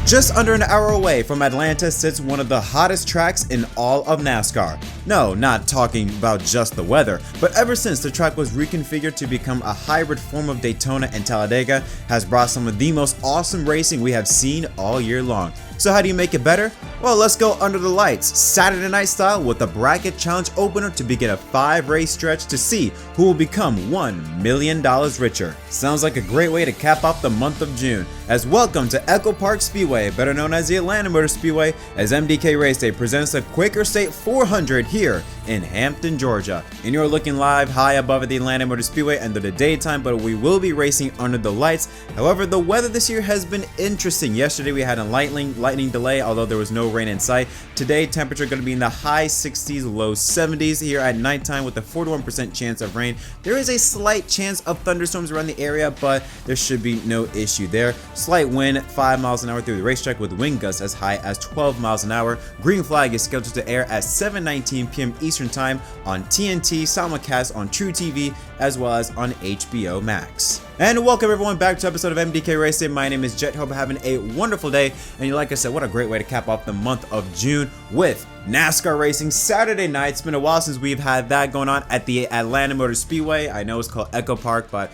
Just under an hour away from Atlanta sits one of the hottest tracks in all of NASCAR. No, not talking about just the weather, but ever since the track was reconfigured to become a hybrid form of Daytona and Talladega, has brought some of the most awesome racing we have seen all year long. So how do you make it better? Well, let's go under the lights, Saturday night style, with a bracket challenge opener to begin a 5-race stretch to see who will become $1 million richer. Sounds like a great way to cap off the month of June. As welcome to Echo Park Speedway, better known as the Atlanta Motor Speedway, as MDK RaceDay presents the Quaker State 400 here in Hampton, Georgia. And you're looking live high above at the Atlanta Motor Speedway under the daytime, but we will be racing under the lights. However, the weather this year has been interesting. Yesterday we had a lightning delay, although there was no rain in sight. Today, temperature going to be in the high 60s, low 70s here at nighttime with a 41% chance of rain. There is a slight chance of thunderstorms around the area, but there should be no issue there. Slight wind, 5 miles an hour through the racetrack with wind gusts as high as 12 miles an hour. Green flag is scheduled to air at 7:19 p.m. Eastern Time on TNT, simulcast on True TV, as well as on HBO Max. And welcome everyone back to episode of MDK RaceDay. My name is Jet. Hope you're having a wonderful day. And like I said, what a great way to cap off the month of June with NASCAR racing Saturday night. It's been a while since we've had that going on at the Atlanta Motor Speedway. I know it's called Echo Park, but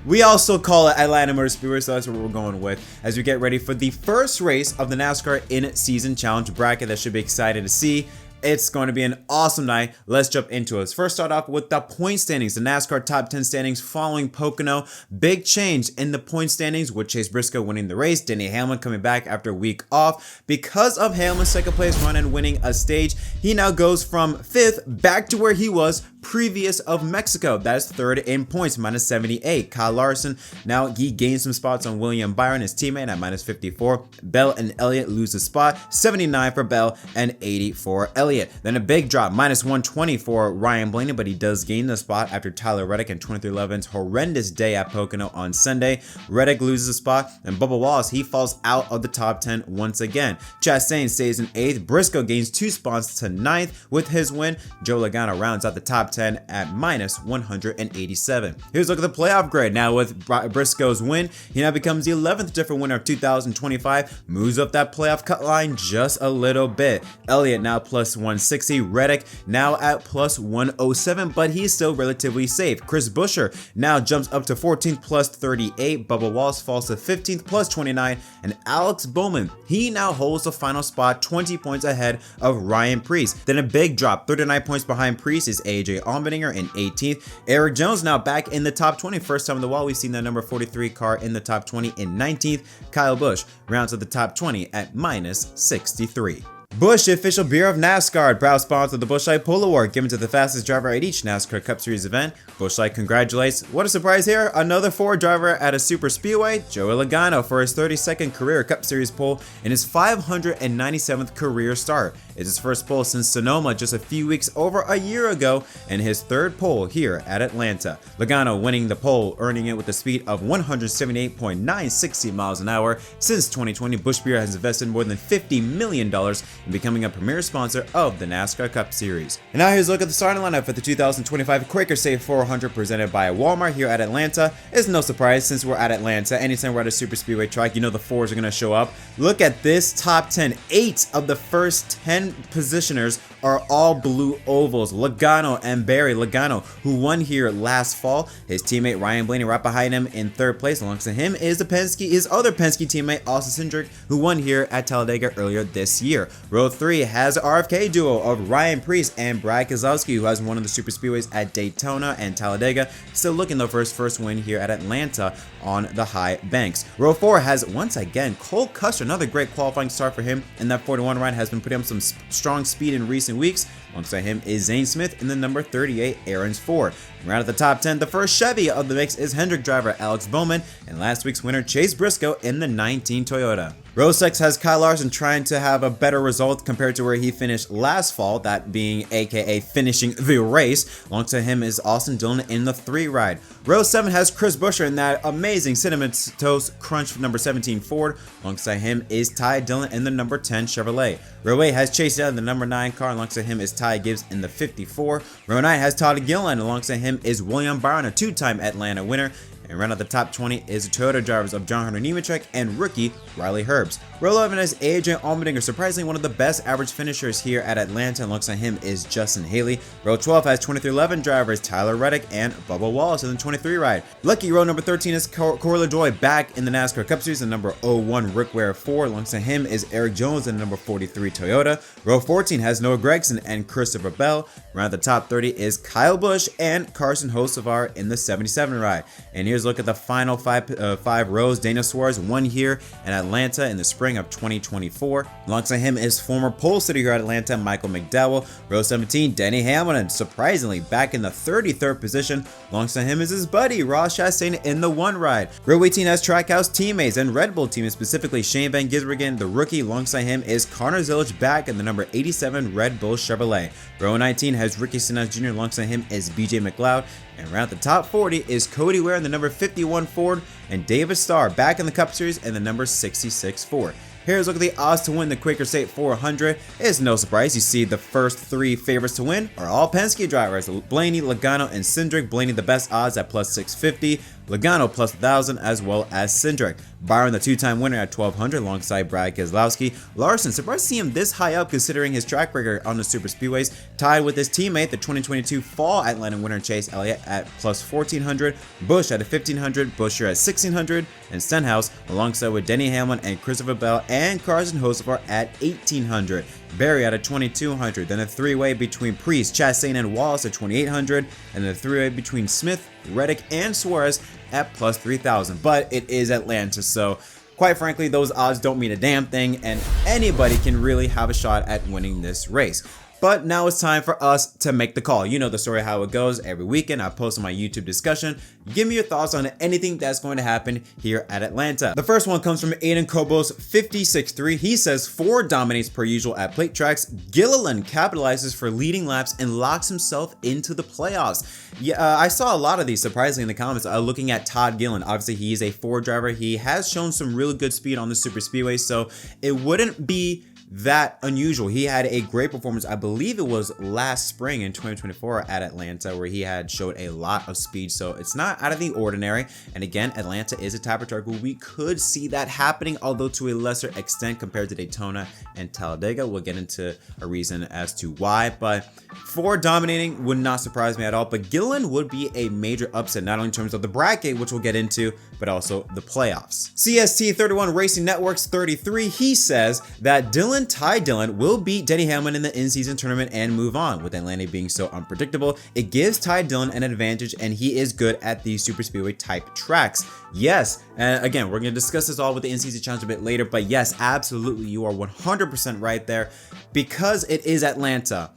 we also call it Atlanta Motor Speedway, so that's what we're going with as we get ready for the first race of the NASCAR in-season challenge bracket. That should be excited to see. It's going to be an awesome night. Let's jump into it. Let's first start off with the point standings. The NASCAR top 10 standings following Pocono. Big change in the point standings with Chase Briscoe winning the race. Denny Hamlin coming back after a week off. Because of Hamlin's second place run and winning a stage, he now goes from 5th back to where he was previous of Mexico. That is 3rd in points, minus 78. Kyle Larson, now he gains some spots on William Byron, his teammate, at minus 54. Bell and Elliott lose a spot, 79 for Bell and 80 for Elliott. Then a big drop, minus 120 for Ryan Blaney, but he does gain the spot after Tyler Reddick and 2311's horrendous day at Pocono on Sunday. Reddick loses a spot, and Bubba Wallace, he falls out of the top 10 once again. Chastain stays in 8th. Briscoe gains 2 spots to 9th with his win. Joe Logano rounds out the top 10 at minus 187. Here's a look at the playoff grid. Now with Briscoe's win, he now becomes the 11th different winner of 2025, moves up that playoff cut line just a little bit. Elliott now plus 160, Reddick now at plus 107, but he's still relatively safe. Chris Buescher now jumps up to 14th plus 38, Bubba Wallace falls to 15th plus 29, and Alex Bowman, he now holds the final spot 20 points ahead of Ryan Preece. Then a big drop, 39 points behind Preece is AJ Allmendinger in 18th. Eric Jones now back in the top 20. First time in the wall we've seen the number 43 car in the top 20 in 19th. Kyle Busch rounds to the top 20 at minus 63. Busch, the official beer of NASCAR, proud sponsor of the Busch Light Pull Award, given to the fastest driver at each NASCAR Cup Series event. Busch Light congratulates, what a surprise here, another Ford driver at a super speedway, Joey Logano, for his 32nd career Cup Series pole and his 597th career start. It's his first pole since Sonoma just a few weeks over a year ago, and his 3rd pole here at Atlanta. Logano winning the pole, earning it with a speed of 178.960 miles an hour. Since 2020, Busch Beer has invested more than $50 million in becoming a premier sponsor of the NASCAR Cup Series. And now here's a look at the starting lineup for the 2025 Quaker State 400 presented by Walmart here at Atlanta. It's no surprise since we're at Atlanta. Anytime we're at a super speedway track, you know the fours are going to show up. Look at this top 10. 8 of the first 10 positioners are all blue ovals. Logano and Barry. Logano, who won here last fall. His teammate Ryan Blaney right behind him in 3rd place. Alongside him is his other Penske teammate Austin Cindric, who won here at Talladega earlier this year. Row 3 has the RFK duo of Ryan Preece and Brad Keselowski, who has won of the super speedways at Daytona and Talladega. Still looking though for his first win here at Atlanta on the high banks. Row 4 has once again Cole Custer, another great qualifying start for him, and that 41 ride has been putting up some strong speed in recent weeks. Alongside him is Zane Smith in the number 38 Aaron's Ford. Right at the top 10, the first Chevy of the mix is Hendrick driver Alex Bowman and last week's winner Chase Briscoe in the 19 Toyota. Row 6 has Kyle Larson trying to have a better result compared to where he finished last fall, that being aka finishing the race. Alongside him is Austin Dillon in the 3 ride. Row 7 has Chris Buescher in that amazing Cinnamon Toast Crunch number 17 Ford. Alongside him is Ty Dillon in the number 10 Chevrolet. Row 8 has Chase Young in the number 9 car. Alongside him is Ty Gibbs in the 54. Row 9 has Todd Gilliland. Alongside him is William Byron, a 2-time Atlanta winner. And round out the top 20 is the Toyota drivers of John Hunter Nemechek and rookie Riley Herbst. Row 11 is AJ Allmendinger, surprisingly one of the best average finishers here at Atlanta, and alongside him is Justin Haley. Row 12 has 2311 drivers Tyler Reddick and Bubba Wallace in the 23 ride. Lucky row number 13 is Corey LaJoie back in the NASCAR Cup Series, and number 01 Rick Ware 4. Alongside him is Eric Jones in the number 43 Toyota. Row 14 has Noah Gragson and Christopher Bell. Around the top 30 is Kyle Busch and Carson Hocevar in the 77 ride. And here's a look at the final five rows. Daniel Suarez won here in Atlanta in the spring of 2024. Alongside him is former pole sitter here at Atlanta, Michael McDowell. Row 17, Denny Hamlin, surprisingly back in the 33rd position. Alongside him is his buddy Ross Chastain in the 1 ride. Row 18 has Trackhouse teammates and Red Bull teammates, specifically Shane Van Gisbergen, the rookie. Alongside him is Connor Zilisch back in the number 87 Red Bull Chevrolet. Row 19 has Ricky Stenhouse Jr. Alongside him is BJ McLeod. And around the top 40 is Cody Ware in the number 51 Ford and David Starr back in the Cup Series in the number 66 Ford. Here's a look at the odds to win the Quaker State 400. It's no surprise you see the first 3 favorites to win are all Penske drivers, Blaney, Logano, and Cindric. Blaney the best odds at plus 650, Logano plus 1,000, as well as Cindric. Byron the 2-time winner at 1,200 alongside Brad Keselowski. Larson, surprised to see him this high up considering his track record on the super speedways, tied with his teammate, the 2022 Fall Atlanta winner Chase Elliott at plus 1,400, Busch at 1,500, Buescher at 1,600, and Stenhouse alongside with Denny Hamlin and Christopher Bell and Carson Hocevar at 1,800. Barry at a 2,200, then a 3-way between Priest, Chastain, and Wallace at 2,800, and then a 3-way between Smith, Reddick, and Suarez at plus 3,000. But it is Atlanta, so quite frankly, those odds don't mean a damn thing, and anybody can really have a shot at winning this race. But now it's time for us to make the call. You know the story, how it goes. Every weekend I post on my YouTube discussion. Give me your thoughts on anything that's going to happen here at Atlanta. The first one comes from Aiden Kobos 56.3. He says Ford dominates per usual at plate tracks. Gilliland capitalizes for leading laps and locks himself into the playoffs. Yeah, I saw a lot of these surprisingly in the comments. Looking at Todd Gilliland, obviously he is a Ford driver. He has shown some really good speed on the super speedway, so it wouldn't be that unusual. He had a great performance, I believe it was last spring in 2024 at Atlanta, where he had showed a lot of speed, so it's not out of the ordinary. And again, Atlanta is a type of track where we could see that happening, although to a lesser extent compared to Daytona and Talladega. We'll get into a reason as to why, but Ford dominating would not surprise me at all. But Gilliland would be a major upset, not only in terms of the bracket, which we'll get into, but also the playoffs. CST31 Racing Networks 33, he says that Ty Dillon will beat Denny Hamlin in the in-season tournament and move on. With Atlanta being so unpredictable, it gives Ty Dillon an advantage, and he is good at these super speedway type tracks. Yes, and again, we're going to discuss this all with the in-season challenge a bit later, but yes, absolutely, you are 100% right there. Because it is Atlanta,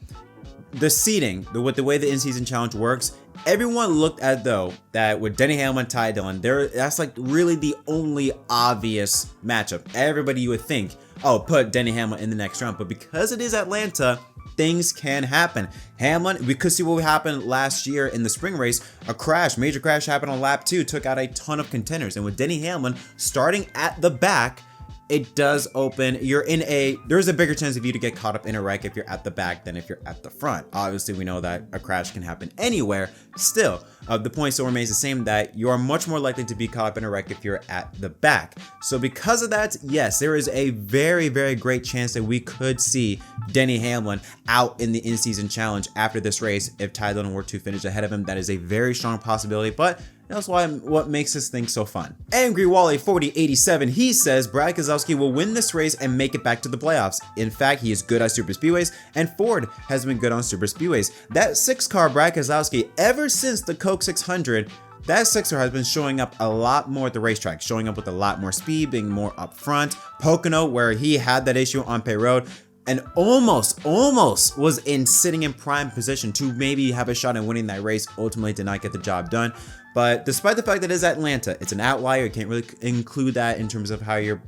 the seeding, with the way the in-season challenge works, everyone looked at though that with Denny Hamlin, Ty Dillon, that's like really the only obvious matchup. Everybody, you would think, oh, put Denny Hamlin in the next round, but because it is Atlanta, things can happen. Hamlin, we could see what happened last year in the spring race. A major crash happened on lap 2, took out a ton of contenders, and with Denny Hamlin starting at the back, it does open, there's a bigger chance of you to get caught up in a wreck if you're at the back than if you're at the front. Obviously, we know that a crash can happen anywhere. Still, the point still remains the same, that you are much more likely to be caught up in a wreck if you're at the back. So because of that, yes, there is a very, very great chance that we could see Denny Hamlin out in the in-season challenge after this race. If Ty Dillon were to finish ahead of him, that is a very strong possibility, but that's what makes this thing so fun. Angry Wally 4087, he says Brad Keselowski will win this race and make it back to the playoffs. In fact, he is good at super speedways, and Ford has been good on super speedways. That 6-car Brad Keselowski, ever since the Coke 600, that 6-car has been showing up a lot more at the racetrack, showing up with a lot more speed, being more up front. Pocono, where he had that issue on Pay Road, and almost was sitting in prime position to maybe have a shot at winning that race, ultimately did not get the job done. But despite the fact that it is Atlanta, it's an outlier. You can't really include that in terms of how you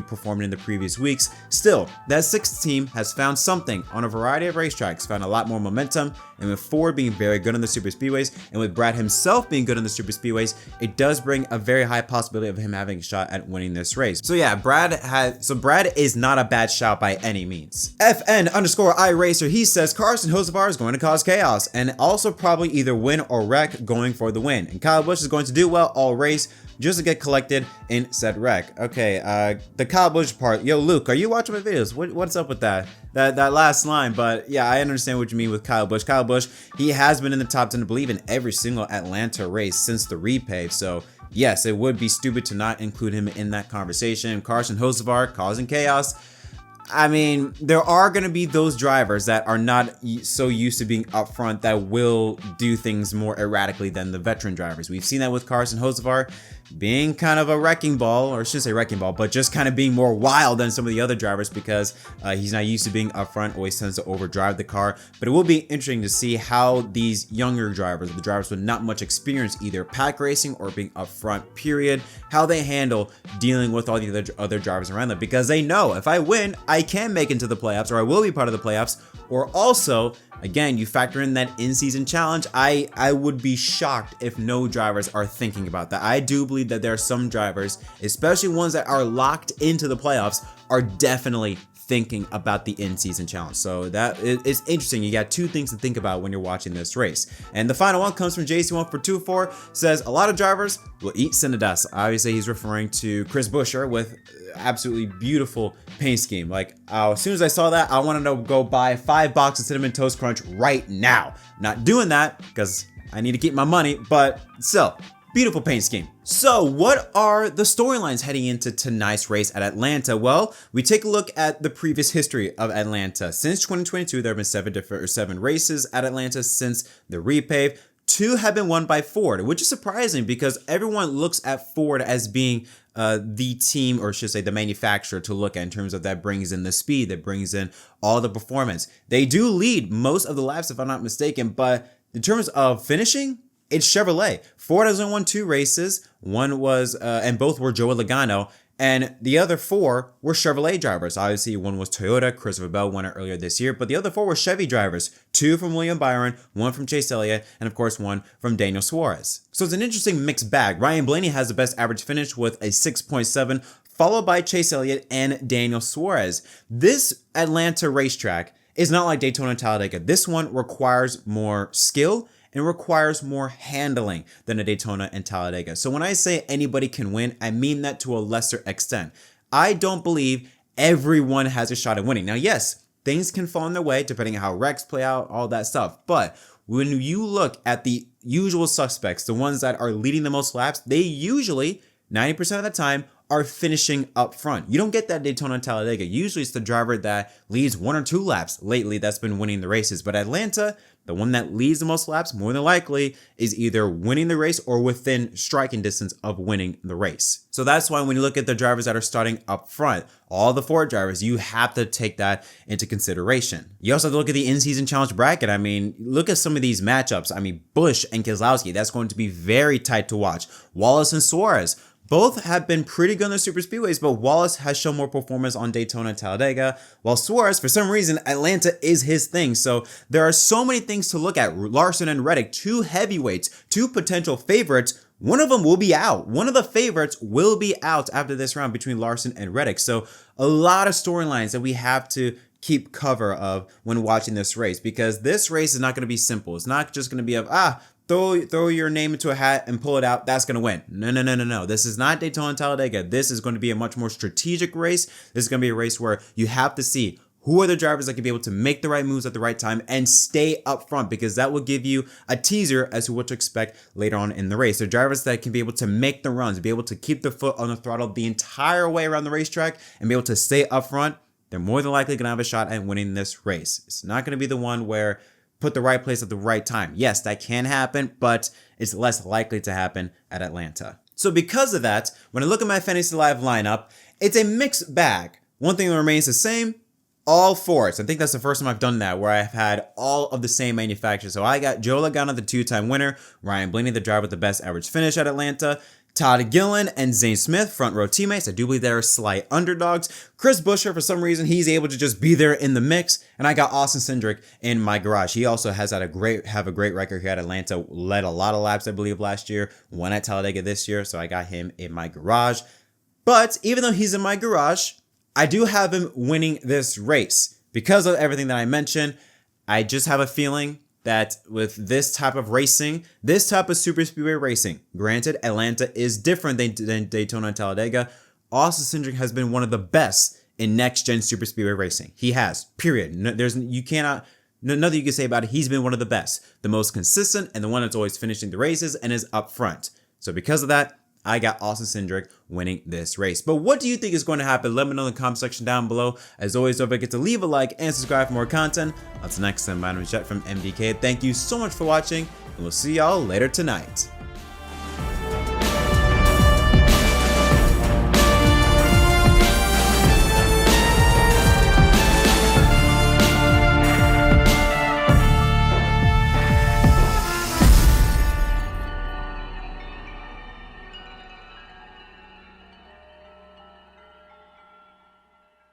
performed in the previous weeks. Still, that 6th team has found something on a variety of racetracks, found a lot more momentum, and with Ford being very good on the super speedways, and with Brad himself being good on the super speedways, it does bring a very high possibility of him having a shot at winning this race. So yeah, Brad is not a bad shout by any means. FN_iRacer, he says Carson Hocevar is going to cause chaos, and also probably either win or wreck going for the win. And Kyle Busch is going to do well all race just to get collected in said wreck. Okay, the Kyle Busch part. Yo, Luke, are you watching my videos? What's up with that last line? But yeah, I understand what you mean with Kyle Busch. Kyle Busch, he has been in the top 10, I believe, in every single Atlanta race since the repave. So yes, it would be stupid to not include him in that conversation. Carson Hocevar causing chaos. I mean, there are going to be those drivers that are not so used to being up front that will do things more erratically than the veteran drivers. We've seen that with Carson Hocevar being kind of a wrecking ball, or I shouldn't say wrecking ball, but just kind of being more wild than some of the other drivers because he's not used to being up front, always tends to overdrive the car. But it will be interesting to see how these younger drivers, the drivers with not much experience, either pack racing or being up front, period, how they handle dealing with all the other drivers around them, because they know if I win, I can make it into the playoffs, or I will be part of the playoffs. Or also, again, you factor in that in-season challenge. I would be shocked if no drivers are thinking about that. I do believe that there are some drivers, especially ones that are locked into the playoffs, are definitely thinking about the in-season challenge. So that is interesting. You got two things to think about when you're watching this race. And the final one comes from JC1424, says a lot of drivers will eat cinder dust. Obviously, he's referring to Chris Buescher with absolutely beautiful paint scheme. Like, as soon as I saw that, I wanted to go buy 5 boxes of Cinnamon Toast Crunch right now. Not doing that because I need to keep my money, but still, beautiful paint scheme. So what are the storylines heading into tonight's race at Atlanta? Well, we take a look at the previous history of Atlanta. Since 2022, there have been 7 races at Atlanta since the repave. 2 have been won by Ford, which is surprising because everyone looks at Ford as being the team, or should say the manufacturer, to look at in terms of that brings in the speed, that brings in all the performance. They do lead most of the laps, if I'm not mistaken, but in terms of finishing, it's Chevrolet. Ford has only won 2 races. One was, and both were Joey Logano, and the other 4 were Chevrolet drivers. Obviously, one was Toyota. Christopher Bell won it earlier this year, but the other 4 were Chevy drivers. 2 from William Byron, 1 from Chase Elliott, and of course 1 from Daniel Suarez. So it's an interesting mixed bag. Ryan Blaney has the best average finish with a 6.7, followed by Chase Elliott and Daniel Suarez. This Atlanta racetrack is not like Daytona and Talladega. This one requires more skill and requires more handling than a Daytona and Talladega. So when I say anybody can win, I mean that to a lesser extent. I don't believe everyone has a shot at winning. Now, yes, things can fall in their way depending on how wrecks play out, all that stuff. But when you look at the usual suspects, the ones that are leading the most laps, they usually, 90% of the time, are finishing up front. You don't get that Daytona and Talladega. Usually it's the driver that leads 1 or 2 laps lately that's been winning the races. But Atlanta, the one that leads the most laps, more than likely, is either winning the race or within striking distance of winning the race. So that's why when you look at the drivers that are starting up front, all the Ford drivers, you have to take that into consideration. You also have to look at the in-season challenge bracket. I mean, look at some of these matchups. I mean, Busch and Keselowski, that's going to be very tight to watch. Wallace and Suarez, both have been pretty good on the super speedways, but Wallace has shown more performance on Daytona and Talladega, while Suarez, for some reason, Atlanta is his thing. So there are so many things to look at. Larson and Reddick, 2 heavyweights, 2 potential favorites. One of them will be out. One of the favorites will be out after this round between Larson and Reddick. So a lot of storylines that we have to keep cover of when watching this race, because this race is not going to be simple. It's not just going to be throw your name into a hat and pull it out, that's going to win. No. This is not Daytona and Talladega. This is going to be a much more strategic race. This is going to be a race where you have to see who are the drivers that can be able to make the right moves at the right time and stay up front, because that will give you a teaser as to what to expect later on in the race. The drivers that can be able to make the runs, be able to keep the foot on the throttle the entire way around the racetrack and be able to stay up front, they're more than likely going to have a shot at winning this race. It's not going to be the one where put the right place at the right time. Yes, that can happen, but it's less likely to happen at Atlanta. So because of that, when I look at my Fantasy Live lineup, it's a mixed bag. One thing that remains the same, all Fords. I think that's the first time I've done that, where I've had all of the same manufacturers. So I got Joe Logano, the 2-time winner, Ryan Blaney, the driver with the best average finish at Atlanta, Todd Gillen and Zane Smith, front row teammates. I do believe they're slight underdogs. Chris Buescher, for some reason, he's able to just be there in the mix. And I got Austin Cindric in my garage. He also has had a great record here at Atlanta. Led a lot of laps, I believe, last year. Won at Talladega this year. So I got him in my garage. But even though he's in my garage, I do have him winning this race. Because of everything that I mentioned, I just have a feeling that with this type of racing, this type of super speedway racing, granted, Atlanta is different than Daytona and Talladega, Austin Cindric has been one of the best in next-gen super speedway racing. He has, period. Nothing you can say about it. He's been one of the best, the most consistent, and the one that's always finishing the races and is up front. So because of that, I got Austin Cindric winning this race. But what do you think is going to happen? Let me know in the comment section down below. As always, don't forget to leave a like and subscribe for more content. Until next time, my name is Jet from MDK. Thank you so much for watching, and we'll see y'all later tonight.